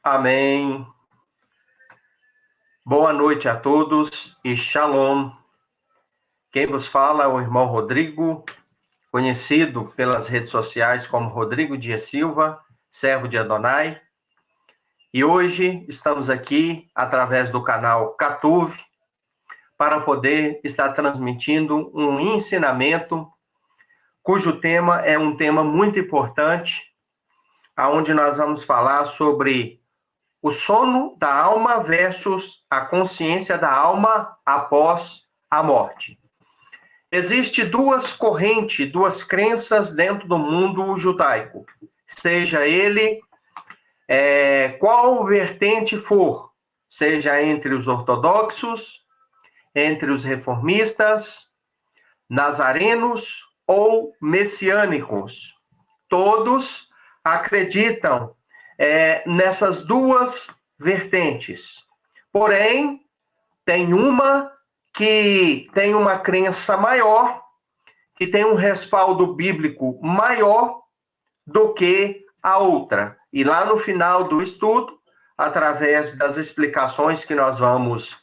Amém. Boa noite a todos e Shalom. Quem vos fala é o irmão Rodrigo, conhecido pelas redes sociais como Rodrigo Dias Silva, servo de Adonai. E hoje estamos aqui através do canal Catuve para poder estar transmitindo um ensinamento cujo tema é um tema muito importante, aonde nós vamos falar sobre o sono da alma versus a consciência da alma após a morte. Existem duas correntes, duas crenças dentro do mundo judaico, seja ele qual vertente for, seja entre os ortodoxos, entre os reformistas, nazarenos ou messiânicos. Todos acreditam nessas duas vertentes. Porém, tem uma que tem uma crença maior, que tem um respaldo bíblico maior do que a outra. E lá no final do estudo, através das explicações que nós vamos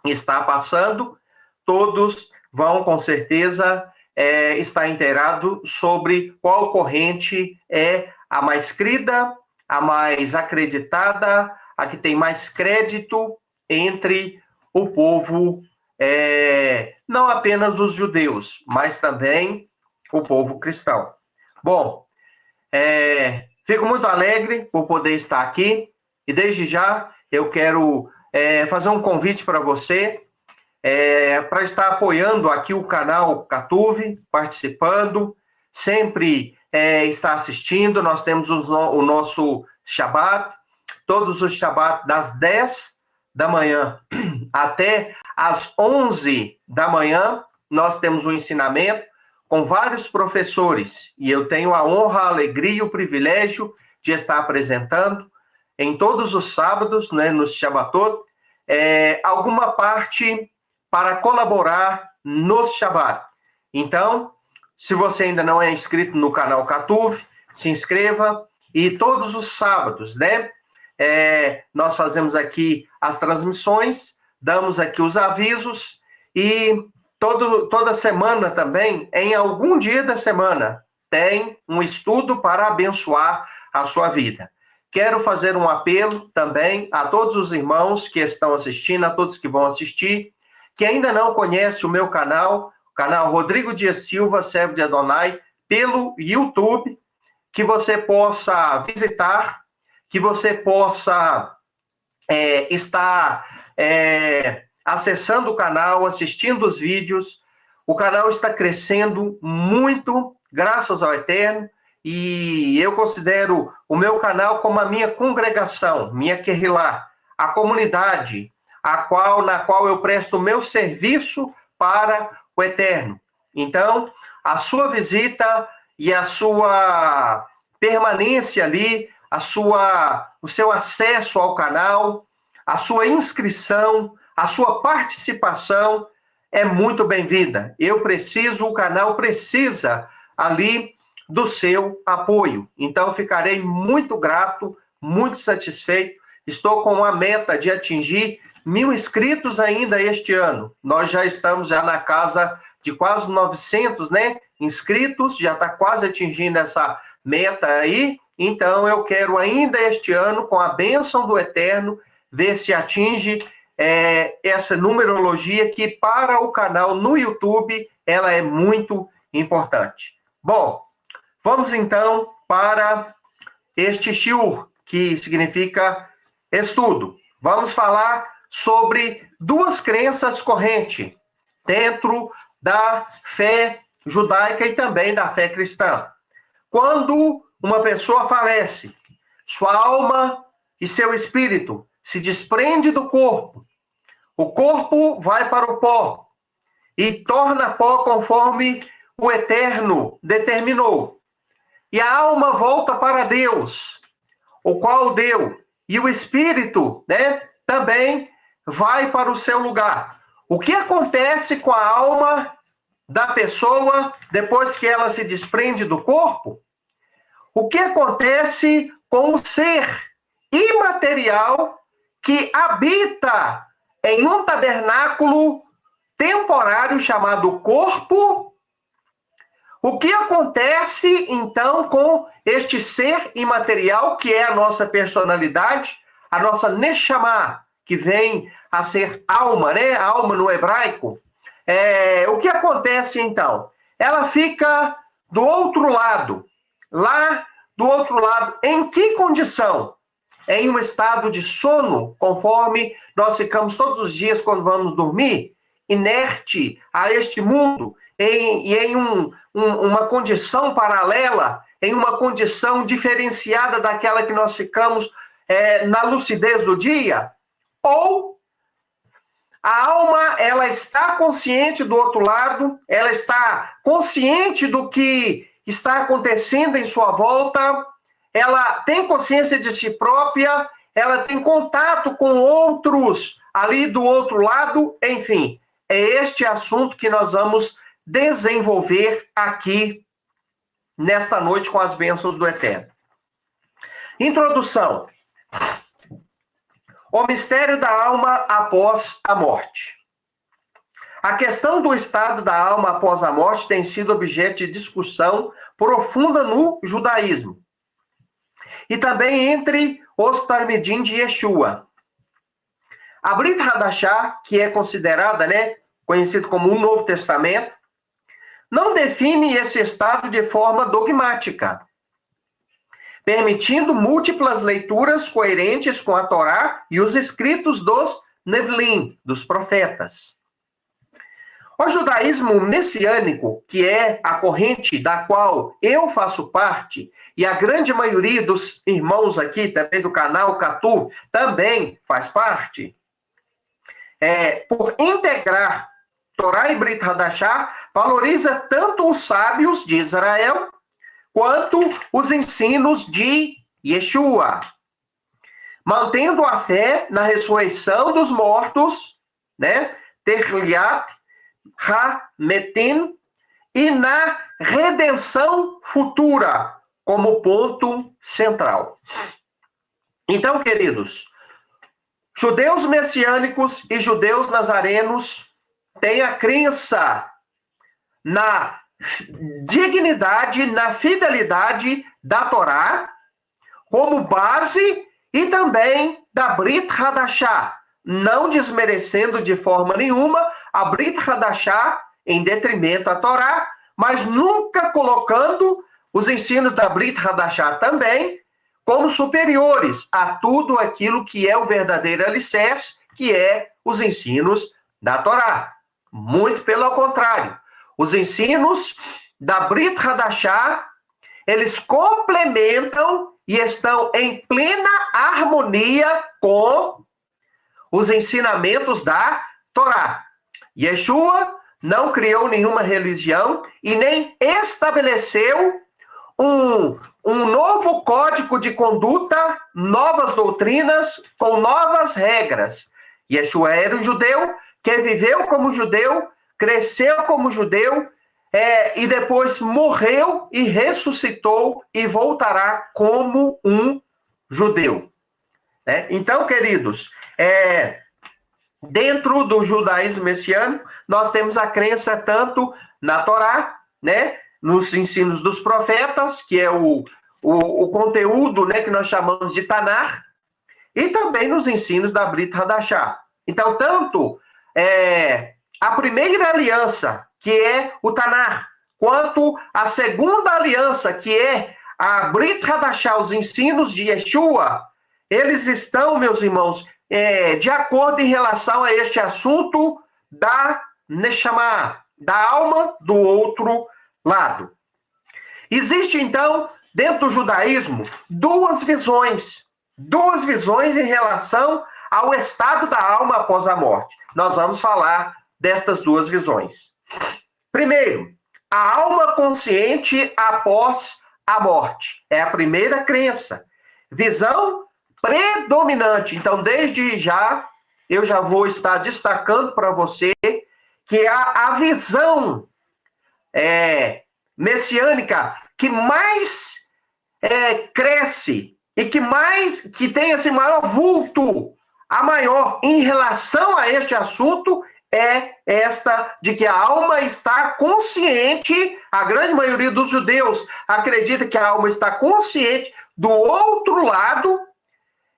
estar passando, todos vão, com certeza, estar inteirados sobre qual corrente é a mais crida, a mais acreditada, a que tem mais crédito entre o povo, não apenas os judeus, mas também o povo cristão. Bom, fico muito alegre por poder estar aqui e desde já eu quero fazer um convite para você para estar apoiando aqui o canal Catuve, participando, sempre estar assistindo. Nós temos o nosso Shabat, todos os Shabat das 10 da manhã até as 11 da manhã, nós temos um ensinamento com vários professores, e eu tenho a honra, a alegria e o privilégio de estar apresentando em todos os sábados, né, nos Shabatot, alguma parte para colaborar nos Shabat. Então, se você ainda não é inscrito no canal Catuve, se inscreva. E todos os sábados, né? Nós fazemos aqui as transmissões, damos aqui os avisos e toda semana também, em algum dia da semana, tem um estudo para abençoar a sua vida. Quero fazer um apelo também a todos os irmãos que estão assistindo, a todos que vão assistir, que ainda não conhece o meu canal, o canal Rodrigo Dias Silva, servo de Adonai, pelo YouTube, que você possa visitar, que você possa estar acessando o canal, assistindo os vídeos. O canal está crescendo muito, graças ao Eterno, e eu considero o meu canal como a minha congregação, minha Querrilá, a comunidade, na qual eu presto o meu serviço para o Eterno. Então, a sua visita e a sua permanência ali, o seu acesso ao canal, a sua inscrição, a sua participação é muito bem-vinda. O canal precisa ali do seu apoio. Então, ficarei muito grato, muito satisfeito. Estou com a meta de atingir 1.000 inscritos ainda este ano. Nós já estamos na casa de quase 900, né, inscritos, já está quase atingindo essa meta aí. Então, eu quero ainda este ano, com a bênção do Eterno, ver se atinge essa numerologia que para o canal no YouTube, ela é muito importante. Bom, vamos então para este shiur, que significa estudo. Vamos falar sobre duas crenças correntes dentro da fé judaica e também da fé cristã. Quando uma pessoa falece, sua alma e seu espírito se desprende do corpo. O corpo vai para o pó e torna pó conforme o Eterno determinou. E a alma volta para Deus, o qual deu. E o espírito, né, também vai para o seu lugar. O que acontece com a alma da pessoa depois que ela se desprende do corpo? O que acontece com o ser imaterial que habita em um tabernáculo temporário chamado corpo. O que acontece, então, com este ser imaterial, que é a nossa personalidade, a nossa neshama, que vem a ser alma, né? Alma no hebraico. O que acontece, então? Ela fica do outro lado, lá do outro lado. Em que condição? Em um estado de sono, conforme nós ficamos todos os dias quando vamos dormir, inerte a este mundo, em uma condição paralela, em uma condição diferenciada daquela que nós ficamos na lucidez do dia, ou a alma, ela está consciente do outro lado, ela está consciente do que está acontecendo em sua volta, ela tem consciência de si própria, ela tem contato com outros ali do outro lado, enfim, é este assunto que nós vamos desenvolver aqui nesta noite com as bênçãos do Eterno. Introdução. O mistério da alma após a morte. A questão do estado da alma após a morte tem sido objeto de discussão profunda no judaísmo. E também entre os Talmidim de Yeshua. A Brit Hadashah, que é considerada, conhecido como o Novo Testamento, não define esse estado de forma dogmática, permitindo múltiplas leituras coerentes com a Torá e os escritos dos Nevilim, dos profetas. O judaísmo messiânico, que é a corrente da qual eu faço parte, e a grande maioria dos irmãos aqui, também do canal Catu, também faz parte, por integrar Torá e Brit Hadashah, valoriza tanto os sábios de Israel, quanto os ensinos de Yeshua, mantendo a fé na ressurreição dos mortos, Terliat Ha-Metim, e na redenção futura, como ponto central. Então, queridos, judeus messiânicos e judeus nazarenos têm a crença na dignidade, na fidelidade da Torá, como base, e também da Brit Hadashah, não desmerecendo de forma nenhuma a Brit Hadashah em detrimento da Torá, mas nunca colocando os ensinos da Brit Hadashah também como superiores a tudo aquilo que é o verdadeiro alicerce, que é os ensinos da Torá. Muito pelo contrário. Os ensinos da Brit Hadashah, eles complementam e estão em plena harmonia com os ensinamentos da Torá. Yeshua não criou nenhuma religião e nem estabeleceu um novo código de conduta, novas doutrinas, com novas regras. Yeshua era um judeu que viveu como judeu, cresceu como judeu, e depois morreu e ressuscitou e voltará como um judeu. Então, queridos, dentro do judaísmo messiânico, nós temos a crença tanto na Torá, nos ensinos dos profetas, que é o conteúdo que nós chamamos de Tanar, e também nos ensinos da Brit Hadashah. Então, tanto a primeira aliança, que é o Tanar, quanto a segunda aliança, que é a Brit Hadashah, os ensinos de Yeshua, eles estão, meus irmãos, de acordo em relação a este assunto da Neshama, da alma do outro lado. Existe, então, dentro do judaísmo, duas visões em relação ao estado da alma após a morte. Nós vamos falar destas duas visões. Primeiro, a alma consciente após a morte. É a primeira crença. Visão predominante. Então, desde já, eu já vou estar destacando para você que a visão messiânica que mais cresce e que tem esse maior vulto, a maior em relação a este assunto é esta de que a alma está consciente, a grande maioria dos judeus acredita que a alma está consciente do outro lado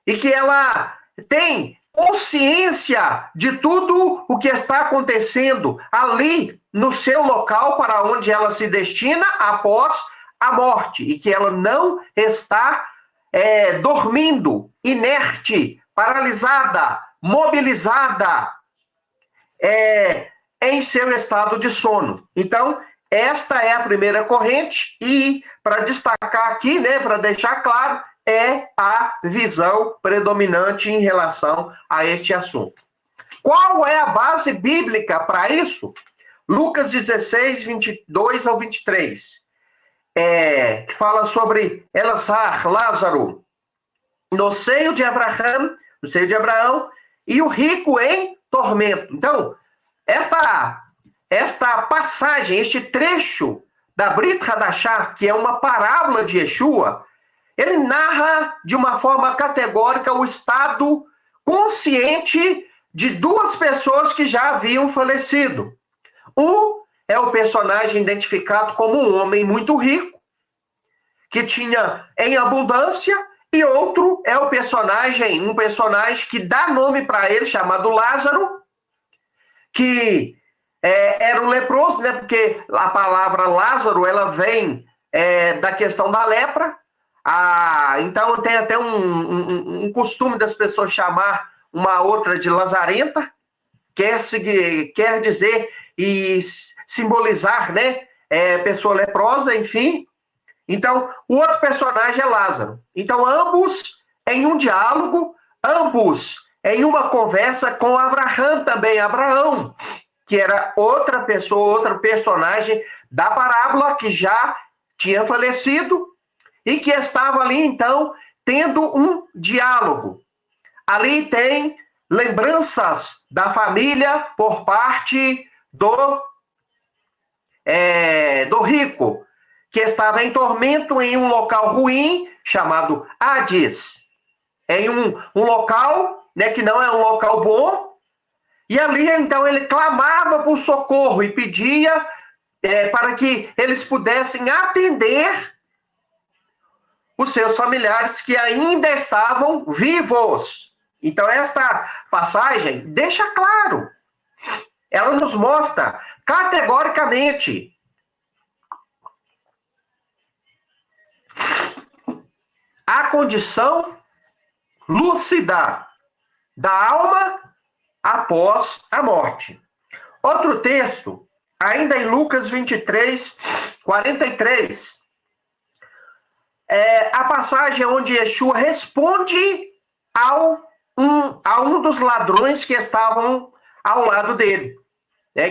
e que ela tem consciência de tudo o que está acontecendo ali no seu local para onde ela se destina após a morte e que ela não está dormindo, inerte, paralisada, mobilizada, em seu estado de sono. Então, esta é a primeira corrente e, para destacar aqui, né, para deixar claro, é a visão predominante em relação a este assunto. Qual é a base bíblica para isso? Lucas 16, 22 ao 23. Que fala sobre Elazar, Lázaro, no seio de Abraão, e o rico em tormento. Então, esta passagem, este trecho da Brit Hadashah, que é uma parábola de Yeshua, ele narra de uma forma categórica o estado consciente de duas pessoas que já haviam falecido. Um é o personagem identificado como um homem muito rico, que tinha em abundância, e outro é um personagem que dá nome para ele, chamado Lázaro, que era um leproso, né? Porque a palavra Lázaro, ela vem da questão da lepra. Então tem até um costume das pessoas chamar uma outra de lazarenta, quer dizer e simbolizar, né? Pessoa leprosa, enfim. Então, o outro personagem é Lázaro. Então, ambos em um diálogo, ambos em uma conversa com Abraão também, Abraão, que era outra pessoa, outro personagem da parábola que já tinha falecido e que estava ali, então, tendo um diálogo. Ali tem lembranças da família por parte do rico, que estava em tormento em um local ruim, chamado Hades. Em um local, né, que não é um local bom. E ali, então, ele clamava por socorro e pedia para que eles pudessem atender os seus familiares que ainda estavam vivos. Então, esta passagem deixa claro. Ela nos mostra categoricamente a condição lúcida da alma após a morte. Outro texto, ainda em Lucas 23, 43, a passagem onde Yeshua responde a um dos ladrões que estavam ao lado dele.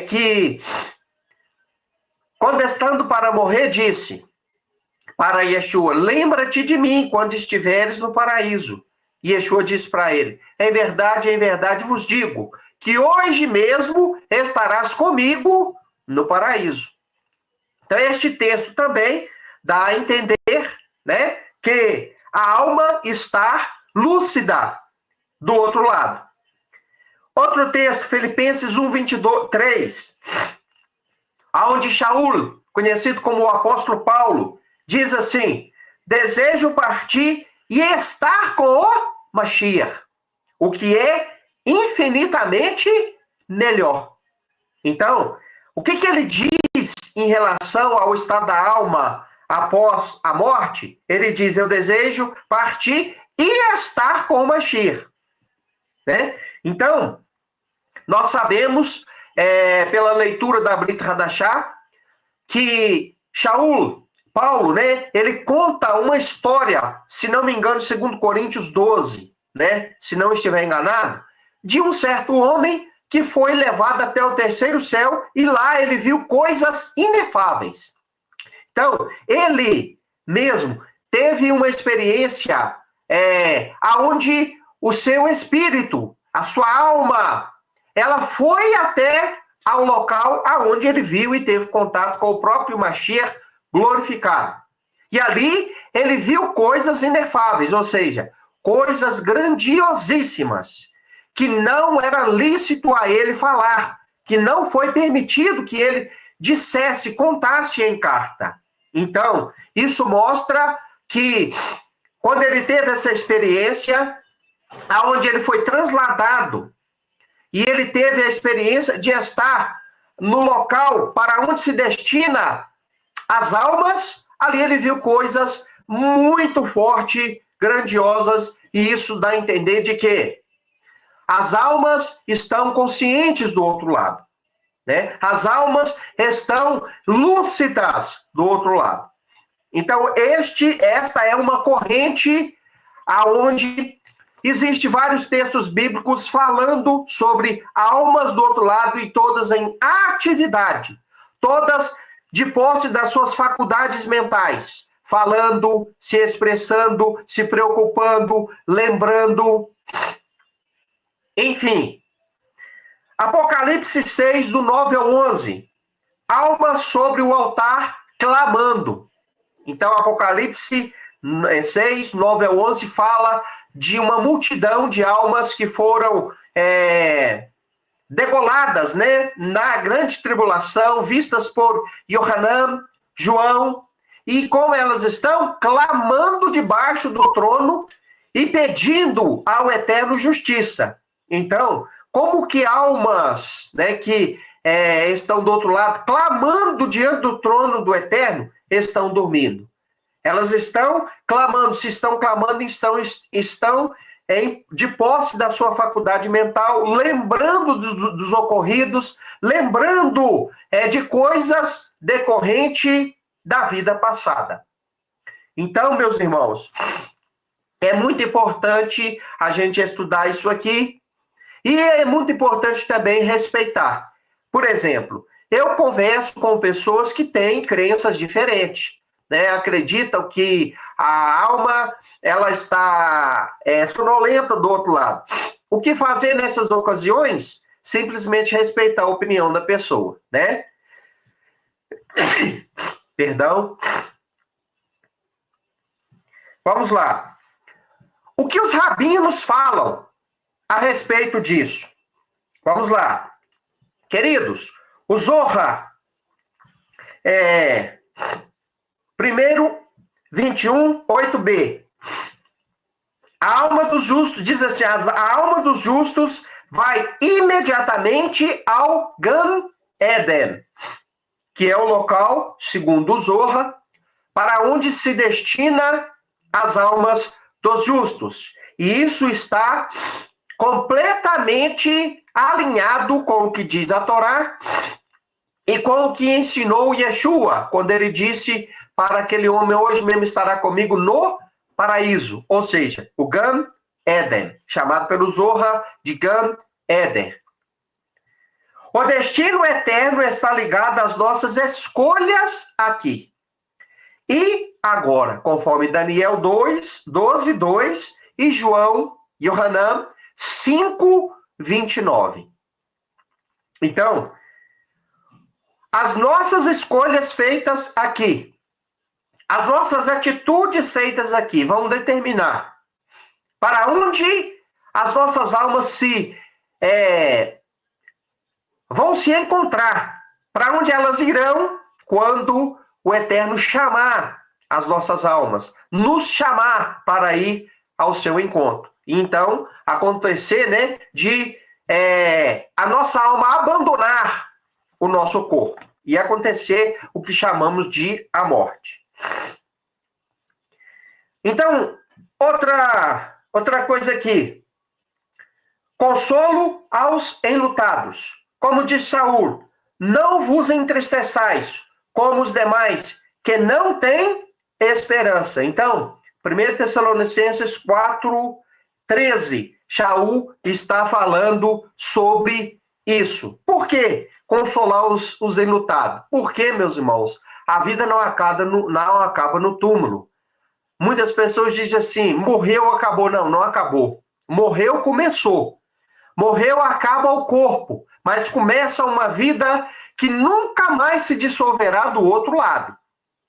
Que, quando estando para morrer, disse para Yeshua: lembra-te de mim quando estiveres no paraíso. E Yeshua disse para ele: em verdade vos digo, que hoje mesmo estarás comigo no paraíso. Então, este texto também dá a entender, né, que a alma está lúcida do outro lado. Outro texto, Filipenses 1, 23, onde Shaul, conhecido como o apóstolo Paulo, diz assim: desejo partir e estar com o Mashiach, o que é infinitamente melhor. Então, o que ele diz em relação ao estado da alma após a morte? Ele diz: eu desejo partir e estar com o Mashiach. Né? Então, nós sabemos, pela leitura da Brit Hadashah, que Paulo, né, ele conta uma história, se não me engano, 2 Coríntios 12, né, se não estiver enganado, de um certo homem que foi levado até o terceiro céu e lá ele viu coisas inefáveis. Então, ele mesmo teve uma experiência aonde o seu espírito, a sua alma, ela foi até ao local aonde ele viu e teve contato com o próprio Mashiach glorificado. E ali ele viu coisas inefáveis, ou seja, coisas grandiosíssimas, que não era lícito a ele falar, que não foi permitido que ele dissesse, contasse em carta. Então, isso mostra que quando ele teve essa experiência, aonde ele foi transladado, e ele teve a experiência de estar no local para onde se destina as almas, ali ele viu coisas muito fortes, grandiosas, e isso dá a entender de que as almas estão conscientes do outro lado, né? As almas estão lúcidas do outro lado. Então, esta é uma corrente aonde existe vários textos bíblicos falando sobre almas do outro lado e todas em atividade, todas de posse das suas faculdades mentais, falando, se expressando, se preocupando, lembrando, enfim. Apocalipse 6, do 9 ao 11. Almas sobre o altar clamando. Então, Apocalipse 6, 9 ao 11 fala de uma multidão de almas que foram degoladas, né, na grande tribulação, vistas por Yohanan, João, e como elas estão clamando debaixo do trono e pedindo ao Eterno justiça. Então, como que almas, né, que estão do outro lado, clamando diante do trono do Eterno, estão dormindo? Elas estão clamando, se estão clamando, estão de posse da sua faculdade mental, lembrando dos ocorridos, lembrando de coisas decorrentes da vida passada. Então, meus irmãos, é muito importante a gente estudar isso aqui, e é muito importante também respeitar. Por exemplo, eu converso com pessoas que têm crenças diferentes, né? Acreditam que a alma ela está sonolenta do outro lado. O que fazer nessas ocasiões? Simplesmente respeitar a opinião da pessoa, né? Perdão. Vamos lá. O que os rabinos falam a respeito disso? Vamos lá. Queridos, o Zohar, primeiro 21, 8b. A alma dos justos, diz assim, a alma dos justos vai imediatamente ao Gan Eden, que é o local, segundo o Zohar, para onde se destina as almas dos justos. E isso está completamente alinhado com o que diz a Torá e com o que ensinou Yeshua, quando ele disse para aquele homem, hoje mesmo estará comigo no paraíso, ou seja, o Gan Eden, chamado pelo Zohar de Gan Eden. O destino eterno está ligado às nossas escolhas aqui. E agora, conforme Daniel 2, 12, 2 e João, Yohanan 5, 29. Então, as nossas escolhas feitas aqui, as nossas atitudes feitas aqui vão determinar para onde as nossas almas vão se encontrar, para onde elas irão quando o Eterno chamar as nossas almas, nos chamar para ir ao seu encontro. E então, acontecer, né, de a nossa alma abandonar o nosso corpo e acontecer o que chamamos de a morte. Então, outra coisa aqui. Consolo aos enlutados. Como diz Saul, não vos entristeçais, como os demais, que não têm esperança. Então, 1 Tessalonicenses 4, 13, Saul está falando sobre isso. Por quê? Consolar os enlutados. Por quê, meus irmãos? A vida não acaba no túmulo. Muitas pessoas dizem assim, morreu, acabou. Não, não acabou. Morreu, começou. Morreu, acaba o corpo, mas começa uma vida que nunca mais se dissolverá do outro lado.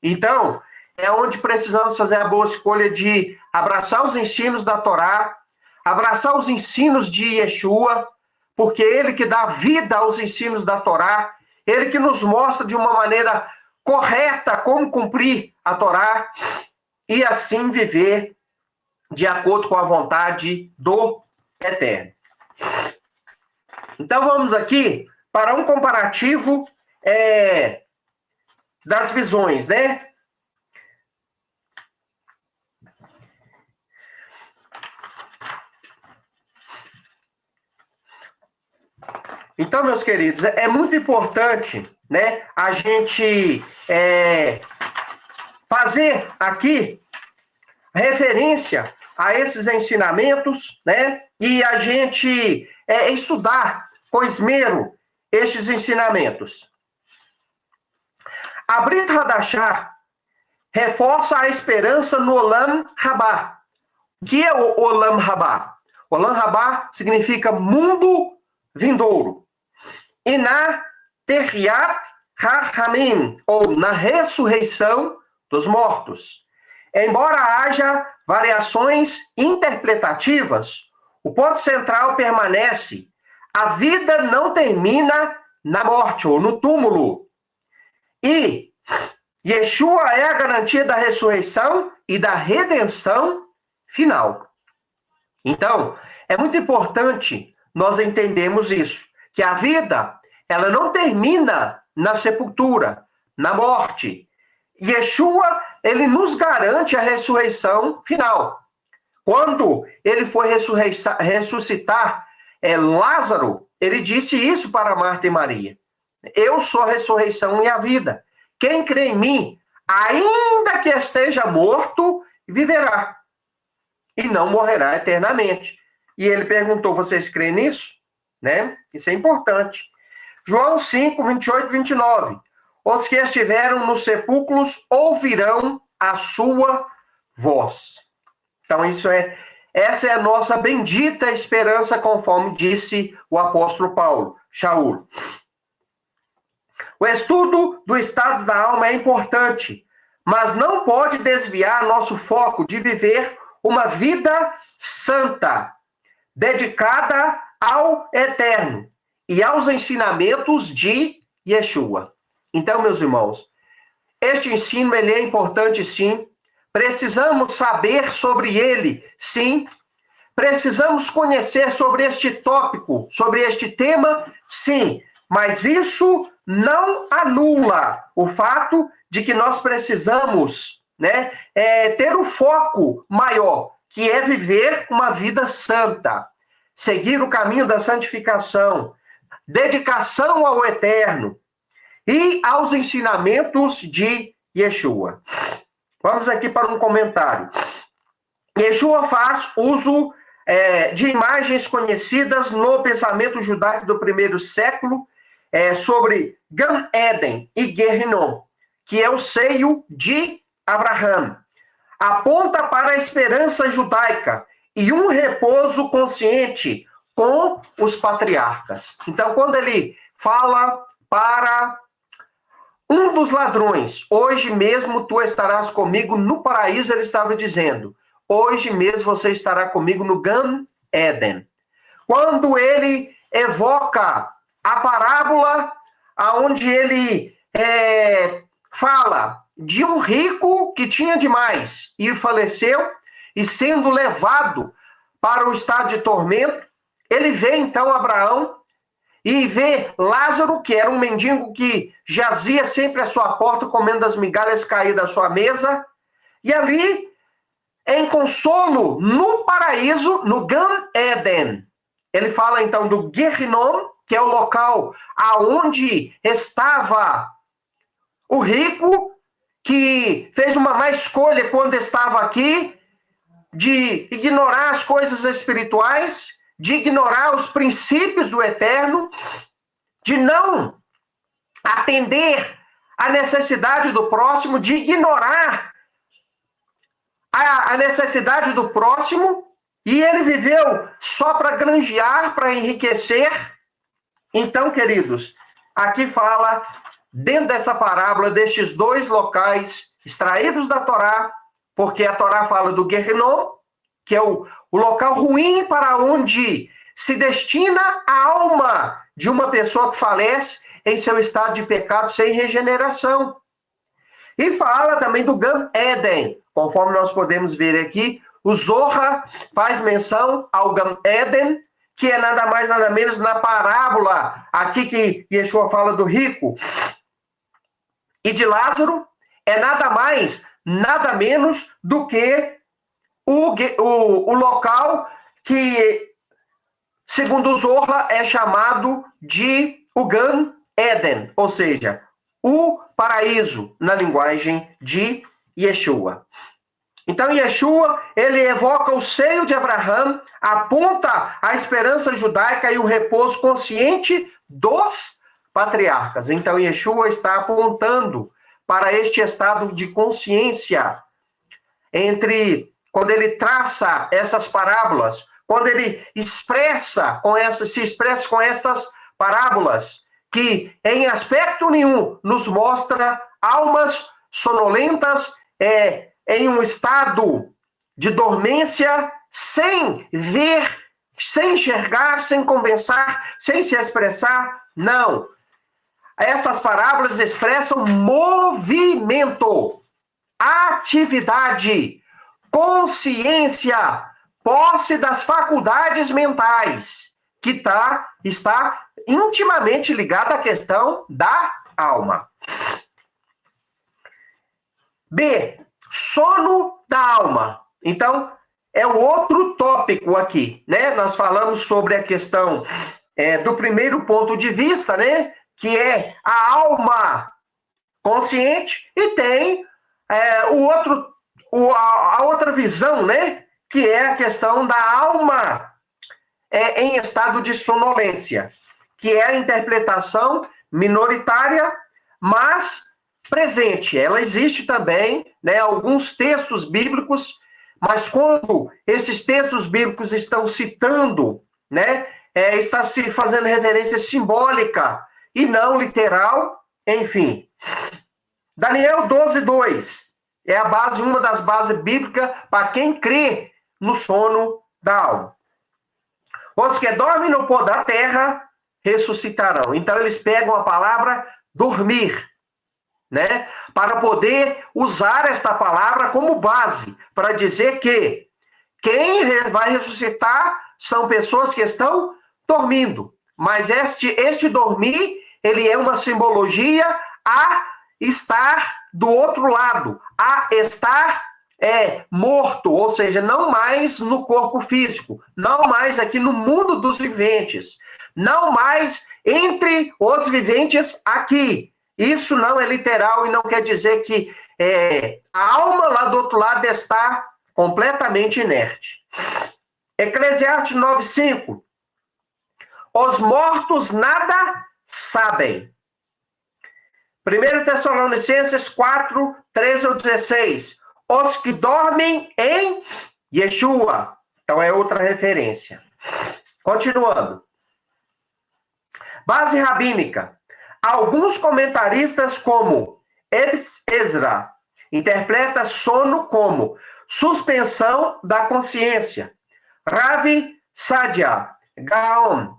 Então, é onde precisamos fazer a boa escolha de abraçar os ensinos da Torá, abraçar os ensinos de Yeshua, porque ele que dá vida aos ensinos da Torá, ele que nos mostra de uma maneira correta como cumprir a Torá e assim viver de acordo com a vontade do Eterno. Então vamos aqui para um comparativo das visões, né? Então, meus queridos, é muito importante, né, a gente fazer aqui referência a esses ensinamentos, né, e a gente estudar com esmero estes ensinamentos. A Brit Hadashah reforça a esperança no Olam Rabá. O que é o Olam Rabá? Olam Rabá significa mundo vindouro. E na Terriat HaHamim, ou na ressurreição dos mortos. Embora haja variações interpretativas, o ponto central permanece: a vida não termina na morte ou no túmulo. E Yeshua é a garantia da ressurreição e da redenção final. Então, é muito importante nós entendermos isso, que a vida, ela não termina na sepultura, na morte. Yeshua, ele nos garante a ressurreição final. Quando ele foi ressuscitar Lázaro, ele disse isso para Marta e Maria: eu sou a ressurreição e a vida. Quem crê em mim, ainda que esteja morto, viverá. E não morrerá eternamente. E ele perguntou: vocês creem nisso? Né? Isso é importante. João 5, 28 e 29. Os que estiveram nos sepulcros ouvirão a sua voz. Então, essa é a nossa bendita esperança, conforme disse o apóstolo Paulo, Shaul. O estudo do estado da alma é importante, mas não pode desviar nosso foco de viver uma vida santa, dedicada ao Eterno e aos ensinamentos de Yeshua. Então, meus irmãos, este ensino ele é importante, sim. Precisamos saber sobre ele, sim. Precisamos conhecer sobre este tópico, sobre este tema, sim. Mas isso não anula o fato de que nós precisamos, né, ter o foco maior, que é viver uma vida santa, seguir o caminho da santificação, dedicação ao Eterno e aos ensinamentos de Yeshua. Vamos aqui para um comentário. Yeshua faz uso de imagens conhecidas no pensamento judaico do primeiro século sobre Gan Eden e Gehinnom, que é o seio de Abraão. Aponta para a esperança judaica e um repouso consciente com os patriarcas. Então, quando ele fala para um dos ladrões: hoje mesmo tu estarás comigo no paraíso, ele estava dizendo: hoje mesmo você estará comigo no Gan Eden. Quando ele evoca a parábola onde ele fala de um rico que tinha demais e faleceu, e sendo levado para o estado de tormento, ele vê então Abraão e vê Lázaro, que era um mendigo que jazia sempre à sua porta, comendo as migalhas caídas da sua mesa, e ali, em consolo, no paraíso, no Gan Eden, ele fala então do Gehinnom, que é o local aonde estava o rico, que fez uma má escolha quando estava aqui, de ignorar as coisas espirituais, de ignorar os princípios do Eterno, de não atender à necessidade do próximo, de ignorar a necessidade do próximo, e ele viveu só para granjear, para enriquecer. Então, queridos, aqui fala, dentro dessa parábola, destes dois locais extraídos da Torá, porque a Torá fala do Guerrinom, que é o local ruim para onde se destina a alma de uma pessoa que falece em seu estado de pecado sem regeneração. E fala também do Gan Eden, conforme nós podemos ver aqui, o Zohar faz menção ao Gan Eden, que é nada mais nada menos na parábola, aqui que Yeshua fala do rico e de Lázaro, é nada mais, nada menos do que o local que, segundo o Zohar, é chamado de o Gan Eden, ou seja, o paraíso, na linguagem de Yeshua. Então, Yeshua, ele evoca o seio de Abraão, aponta a esperança judaica e o repouso consciente dos patriarcas. Então, Yeshua está apontando para este estado de consciência quando ele traça essas parábolas, quando ele se expressa com essas parábolas, que em aspecto nenhum nos mostra almas sonolentas, em um estado de dormência, sem ver, sem enxergar, sem conversar, sem se expressar. Não. Estas parábolas expressam movimento, atividade, consciência, posse das faculdades mentais, que está intimamente ligada à questão da alma. B. Sono da alma. Então, é o outro tópico aqui, né? Nós falamos sobre a questão do primeiro ponto de vista, né? Que é a alma consciente, e tem a outra visão, né? Que é a questão da alma em estado de sonolência, que é a interpretação minoritária, mas presente. Ela existe também, né? Alguns textos bíblicos, mas quando esses textos bíblicos estão citando, né? Está se fazendo referência simbólica e não literal, enfim. Daniel 12:2 é a base, uma das bases bíblicas para quem crê no sono da alma. Os que dormem no pó da terra ressuscitarão. Então eles pegam a palavra dormir, né? Para poder usar esta palavra como base para dizer que quem vai ressuscitar são pessoas que estão dormindo. Mas este dormir, ele é uma simbologia a estar do outro lado, a estar morto, ou seja, não mais no corpo físico, não mais aqui no mundo dos viventes, não mais entre os viventes aqui. Isso não é literal e não quer dizer que a alma lá do outro lado está completamente inerte. Eclesiastes 9:5. Os mortos nada sabem. 1 Tessalonicenses 4:13-16. Os que dormem em Yeshua. Então é outra referência. Continuando. Base rabínica. Alguns comentaristas, como Ezra, interpreta sono como suspensão da consciência. Ravi Sadia Gaon,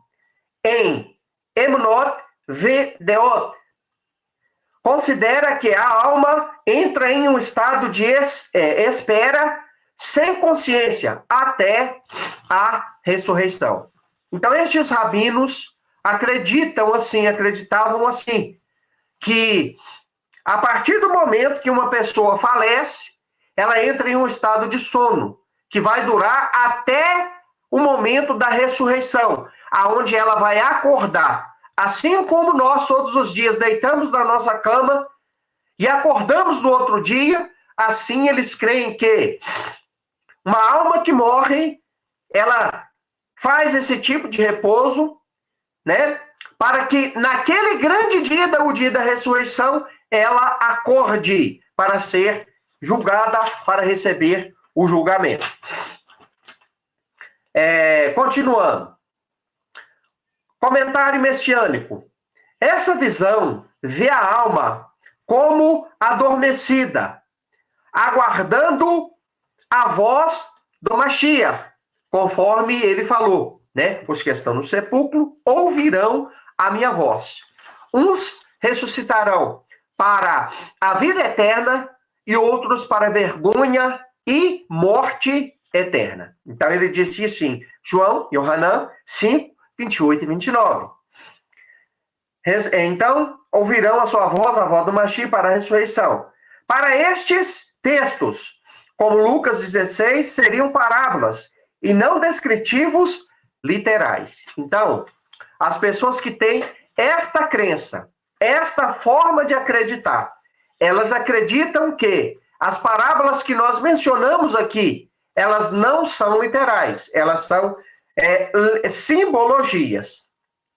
em Emunot Vedeot, considera que a alma entra em um estado de espera sem consciência até a ressurreição. Então, estes rabinos acreditavam assim, que a partir do momento que uma pessoa falece, ela entra em um estado de sono, que vai durar até o momento da ressurreição, aonde ela vai acordar. Assim como nós todos os dias deitamos na nossa cama e acordamos no outro dia, assim eles creem que uma alma que morre, ela faz esse tipo de repouso, né? Para que naquele grande dia, o dia da ressurreição, ela acorde para ser julgada, para receber o julgamento. Continuando. Comentário messiânico. Essa visão vê a alma como adormecida, aguardando a voz do Mashiach, conforme ele falou, né? Os que estão no sepulcro ouvirão a minha voz. Uns ressuscitarão para a vida eterna e outros para vergonha e morte eterna. Então ele disse assim, João, Yohanan 5, 28 e 29. Então, ouvirão a sua voz, a voz do Mashiach para a ressurreição. Para estes textos, como Lucas 16, seriam parábolas e não descritivos literais. Então, as pessoas que têm esta crença, esta forma de acreditar, elas acreditam que as parábolas que nós mencionamos aqui, elas não são literais, elas são simbologias.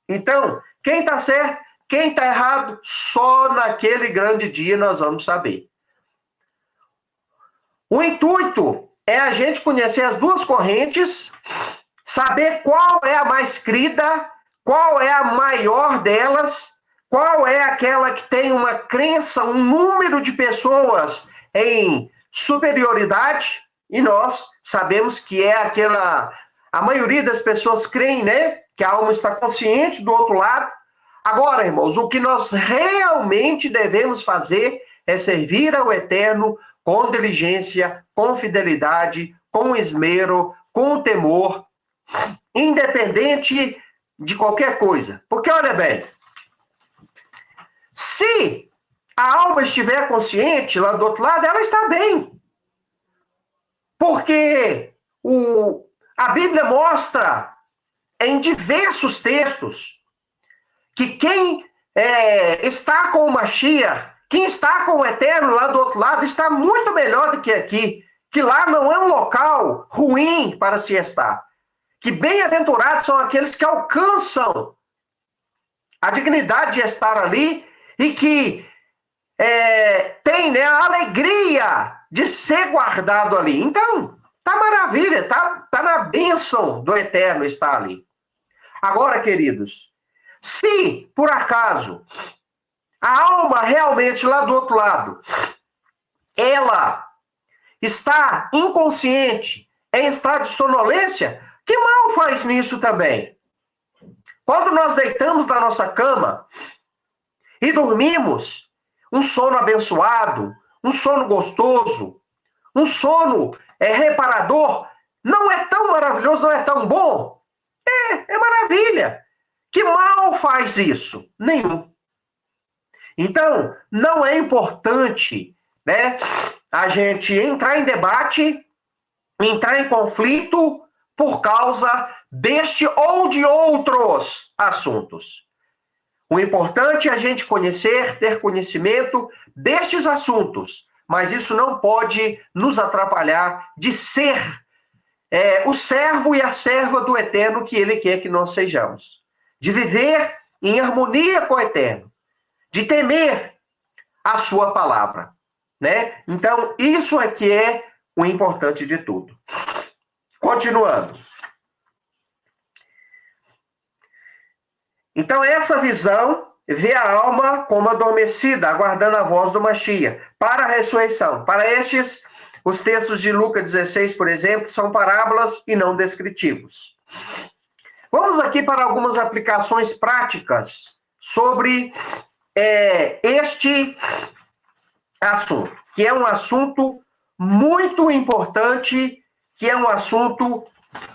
Então, quem está certo, quem está errado, só naquele grande dia nós vamos saber. O intuito é a gente conhecer as duas correntes, saber qual é a mais crida, qual é a maior delas, qual é aquela que tem uma crença, um número de pessoas em superioridade, e nós sabemos que é aquela... A maioria das pessoas creem, né? Que a alma está consciente do outro lado. Agora, irmãos, o que nós realmente devemos fazer é servir ao Eterno com diligência, com fidelidade, com esmero, com temor, independente de qualquer coisa. Porque, olha bem, se a alma estiver consciente lá do outro lado, ela está bem. Porque a Bíblia mostra em diversos textos que quem está com o Mashiach, quem está com o Eterno lá do outro lado, está muito melhor do que aqui. Que lá não é um local ruim para se estar. Que bem-aventurados são aqueles que alcançam a dignidade de estar ali e que tem, né, a alegria de ser guardado ali. Então, tá maravilha, tá na bênção do Eterno estar ali. Agora, queridos, se, por acaso, a alma realmente lá do outro lado, ela está inconsciente, em estado de sonolência, que mal faz nisso também? Quando nós deitamos na nossa cama e dormimos, um sono abençoado, um sono gostoso, um sono reparador, não é tão maravilhoso, não é tão bom? É maravilha. Que mal faz isso? Nenhum. Então, não é importante, né, a gente entrar em debate, entrar em conflito por causa deste ou de outros assuntos. O importante é a gente conhecer, ter conhecimento destes assuntos, mas isso não pode nos atrapalhar de ser o servo e a serva do Eterno que Ele quer que nós sejamos. De viver em harmonia com o Eterno, de temer a sua palavra, né? Então, isso é que é o importante de tudo. Continuando. Então, essa visão vê a alma como adormecida, aguardando a voz do Mashiach, para a ressurreição. Para estes, os textos de Lucas 16, por exemplo, são parábolas e não descritivos. Vamos aqui para algumas aplicações práticas sobre este assunto, que é um assunto muito importante, que é um assunto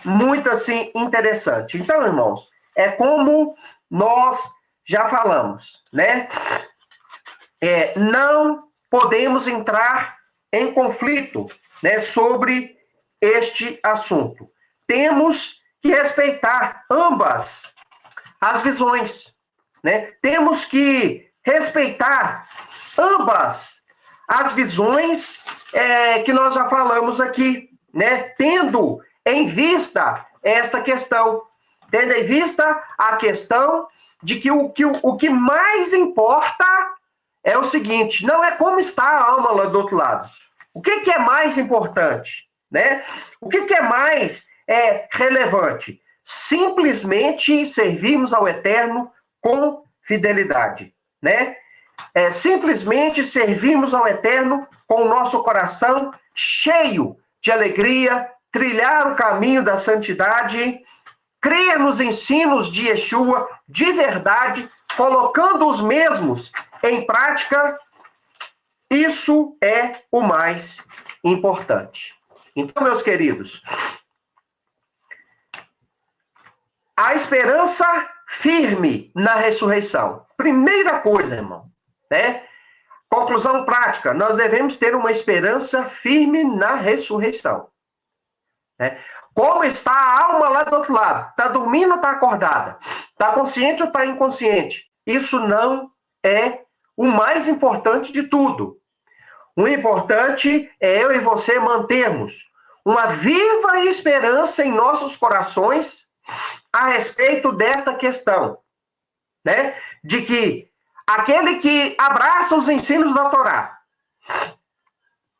muito, assim, interessante. Então, irmãos, é como nós já falamos, né? Não podemos entrar em conflito, né, sobre este assunto. Temos que respeitar ambas as visões, né? Temos que respeitar ambas as visões que nós já falamos aqui, né? Tendo em vista esta questão, tendo em vista a questão de que o que mais importa é o seguinte, não é como está a alma lá do outro lado. O que é mais importante, né? O que é mais relevante? Simplesmente servirmos ao Eterno com fidelidade, né? simplesmente servirmos ao Eterno com o nosso coração cheio de alegria, trilhar o caminho da santidade, crer nos ensinos de Yeshua de verdade, colocando os mesmos em prática. Isso é o mais importante. Então, meus queridos, a esperança firme na ressurreição. Primeira coisa, irmão, né? Conclusão prática, nós devemos ter uma esperança firme na ressurreição. Né? Como está a alma lá do outro lado? Está dormindo ou está acordada? Está consciente ou está inconsciente? Isso não é o mais importante de tudo. O importante é eu e você mantermos uma viva esperança em nossos corações a respeito dessa questão, né? De que aquele que abraça os ensinos da Torá,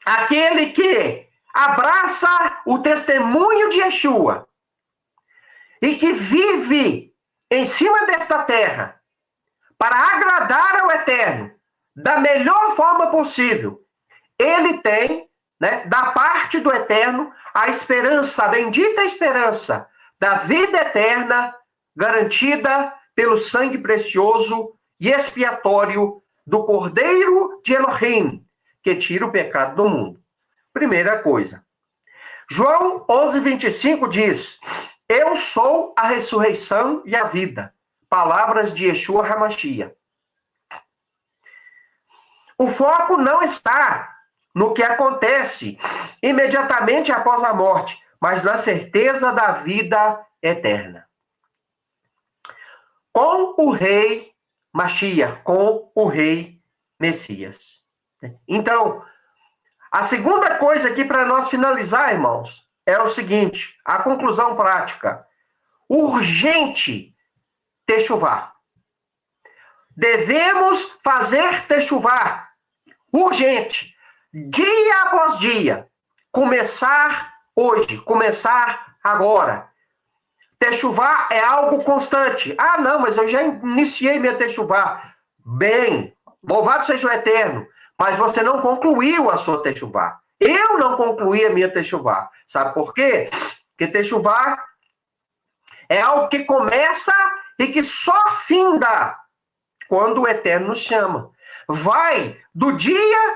aquele que abraça o testemunho de Yeshua e que vive em cima desta terra para agradar ao Eterno da melhor forma possível, ele tem, né, da parte do Eterno, a esperança, a bendita esperança da vida eterna garantida pelo sangue precioso e expiatório do Cordeiro de Elohim, que tira o pecado do mundo. Primeira coisa. João 11:25 diz: eu sou a ressurreição e a vida. Palavras de Yeshua HaMashiach. O foco não está no que acontece imediatamente após a morte, mas na certeza da vida eterna. Com o rei Mashiach, com o rei Messias. Então, a segunda coisa aqui para nós finalizar, irmãos, é o seguinte, a conclusão prática. Urgente techuvá. Devemos fazer techuvá. Urgente. Dia após dia. Começar hoje, começar agora. Techuvá é algo constante. Ah, não, mas eu já iniciei minha techuvá. Bem, louvado seja o Eterno. Mas você não concluiu a sua techuvá. Eu não concluí a minha techuvá. Sabe por quê? Porque techuvá é algo que começa e que só finda quando o Eterno nos chama. Vai do dia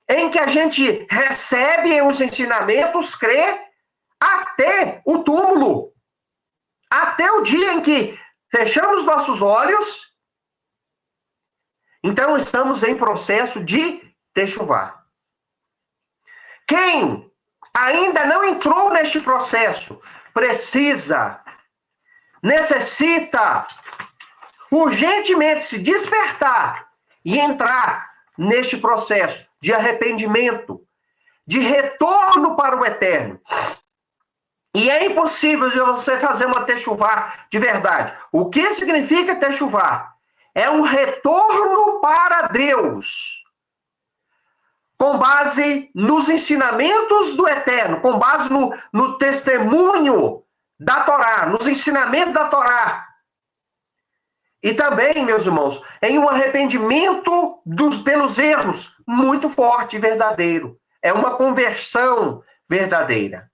em que a gente recebe os ensinamentos, crê, até o túmulo. Até o dia em que fechamos nossos olhos. Então, estamos em processo de techuvá. Quem ainda não entrou neste processo, necessita urgentemente se despertar e entrar neste processo de arrependimento, de retorno para o Eterno. E é impossível de você fazer uma techuvá de verdade. O que significa techuvá? É um retorno para Deus, com base nos ensinamentos do Eterno, com base no testemunho da Torá, nos ensinamentos da Torá. E também, meus irmãos, em um arrependimento pelos erros muito forte e verdadeiro. É uma conversão verdadeira.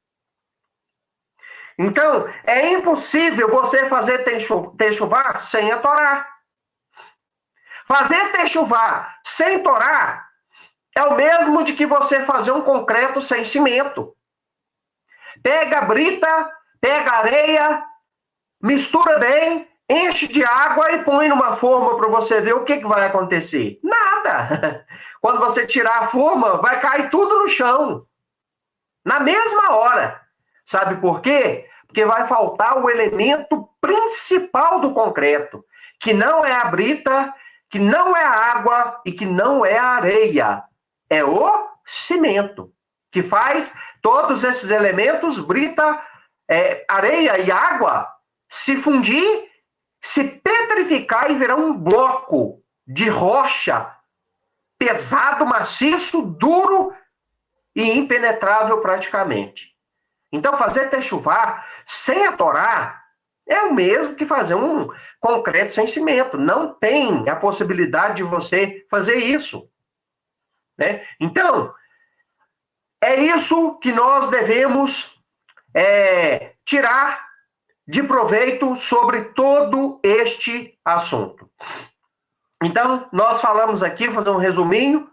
Então, é impossível você fazer techuvá sem a Torá. Fazer techuvá sem Torá é o mesmo de que você fazer um concreto sem cimento. Pega a brita, pega a areia, mistura bem, enche de água e põe numa forma para você ver o que vai acontecer. Nada. Quando você tirar a forma, vai cair tudo no chão. Na mesma hora. Sabe por quê? Porque vai faltar o elemento principal do concreto, que não é a brita, que não é a água e que não é a areia. É o cimento, que faz todos esses elementos, brita, areia e água, se fundir, se petrificar e virar um bloco de rocha pesado, maciço, duro e impenetrável praticamente. Então, fazer techuvá sem a Torá É o mesmo que fazer um concreto sem cimento. Não tem a possibilidade de você fazer isso, né? Então, é isso que nós devemos tirar de proveito sobre todo este assunto. Então, nós falamos aqui, vou fazer um resuminho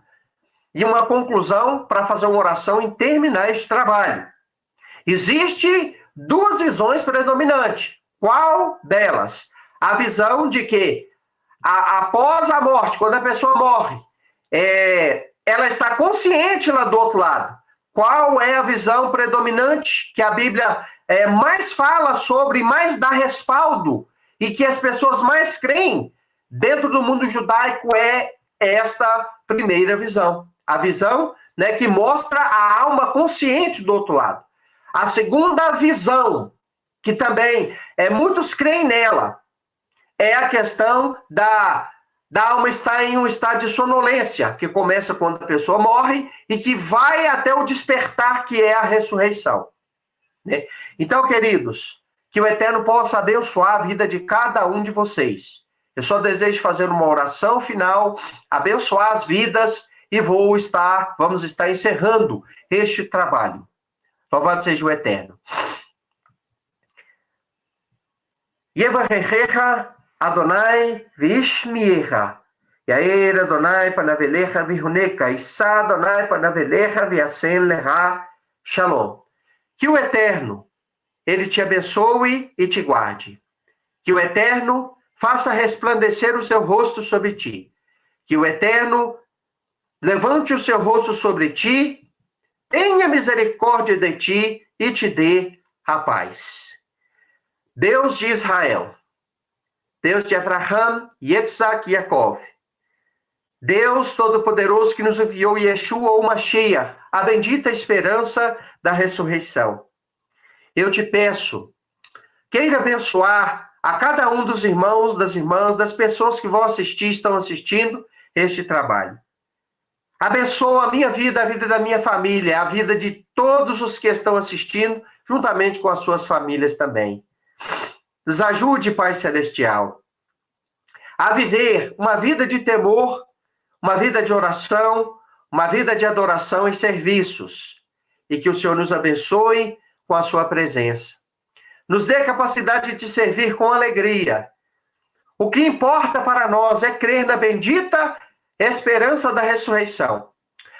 e uma conclusão para fazer uma oração e terminar este trabalho. Existe duas visões predominantes. Qual delas? A visão de que após a morte, quando a pessoa morre, ela está consciente lá do outro lado. Qual é a visão predominante que a Bíblia mais fala sobre, mais dá respaldo e que as pessoas mais creem dentro do mundo judaico é esta primeira visão. A visão, né, que mostra a alma consciente do outro lado. A segunda visão, que também muitos creem nela, é a questão da alma estar em um estado de sonolência, que começa quando a pessoa morre e que vai até o despertar, que é a ressurreição. Né? Então, queridos, que o Eterno possa abençoar a vida de cada um de vocês. Eu só desejo fazer uma oração final, abençoar as vidas e vamos estar encerrando este trabalho. Louvado seja o Eterno. Yevarechecha Adonai vishmiecha. Yair Adonai panavelecha vihuneca. Issa Adonai panavelecha viasen lecha. Shalom. Que o Eterno, ele te abençoe e te guarde. Que o Eterno faça resplandecer o seu rosto sobre ti. Que o Eterno levante o seu rosto sobre ti, tenha misericórdia de ti e te dê a paz. Deus de Israel, Deus de Abraham, Yitzhak e Jacob, Deus Todo-Poderoso que nos enviou Yeshua ou Mashiach, a bendita esperança da ressurreição. Eu te peço, queira abençoar a cada um dos irmãos, das irmãs, das pessoas que vão assistir, estão assistindo este trabalho. Abençoa a minha vida, a vida da minha família, a vida de todos os que estão assistindo, juntamente com as suas famílias também. Nos ajude, Pai Celestial, a viver uma vida de temor, uma vida de oração, uma vida de adoração e serviços. E que o Senhor nos abençoe com a sua presença. Nos dê a capacidade de te servir com alegria. O que importa para nós é crer na bendita esperança da ressurreição,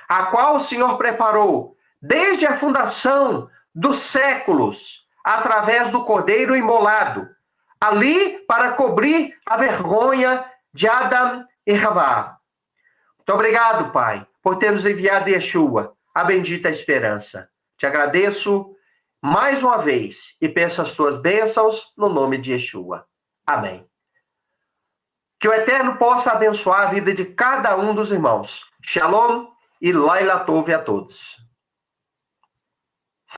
a qual o Senhor preparou desde a fundação dos séculos, através do Cordeiro imolado, ali para cobrir a vergonha de Adão e Havá. Muito obrigado, Pai, por ter nos enviado Yeshua, a bendita esperança. Te agradeço mais uma vez e peço as tuas bênçãos no nome de Yeshua. Amém. Que o Eterno possa abençoar a vida de cada um dos irmãos. Shalom e Laila Tov a todos.